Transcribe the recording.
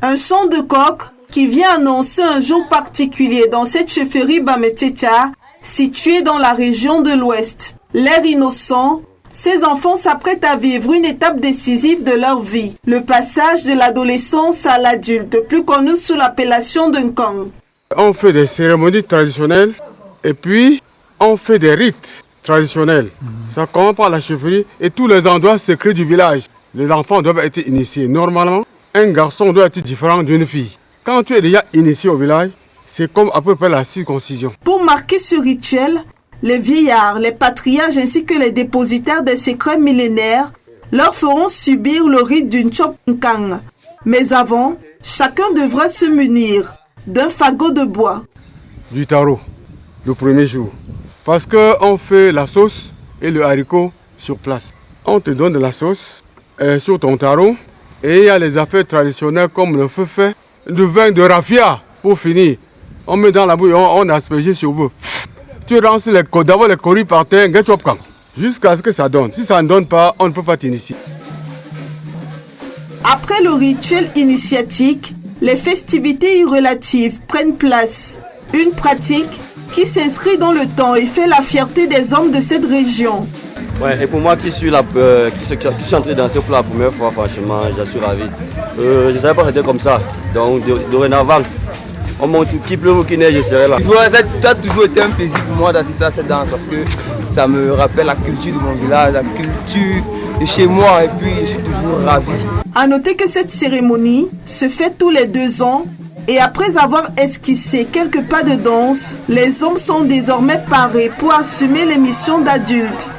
Un chant de coq qui vient annoncer un jour particulier dans cette chefferie Bametchecha, située dans la région de l'Ouest. L'air innocent, ces enfants s'apprêtent à vivre une étape décisive de leur vie, le passage de l'adolescence à l'adulte, plus connu sous l'appellation d'un Nkang. On fait des cérémonies traditionnelles et puis on fait des rites traditionnels. Ça commence par la chefferie et tous les endroits secrets du village. Les enfants doivent être initiés. Normalement, un garçon doit être différent d'une fille. Quand tu es déjà initié au village, c'est comme à peu près la circoncision. Pour marquer ce rituel, les vieillards, les patriarches ainsi que les dépositaires des secrets millénaires leur feront subir le rite d'une Chop Nkang. Mais avant, chacun devra se munir d'un fagot de bois. Du taro, le premier jour. Parce qu'on fait la sauce et le haricot sur place. On te donne de la sauce sur ton taro. Et il y a les affaires traditionnelles comme le feu, le vin de raffia pour finir. On met dans la bouille, on asperge sur vous. Tu rances d'abord les coris par terre, jusqu'à ce que ça donne. Si ça ne donne pas, on ne peut pas t'initier. Après le rituel initiatique, les festivités relatives prennent place. Une pratique qui s'inscrit dans le temps et fait la fierté des hommes de cette région. Ouais, et pour moi qui suis entré dans ce plat la première fois, franchement, je suis ravi. Je ne savais pas que c'était comme ça. Donc dorénavant, on monte qui pleuve ou qui neige, je serai là. Ça a toujours été un plaisir pour moi d'assister à cette danse parce que ça me rappelle la culture de mon village, la culture de chez moi et puis je suis toujours ravi. À noter que cette cérémonie se fait tous les 2 ans et après avoir esquissé quelques pas de danse, les hommes sont désormais parés pour assumer les missions d'adultes.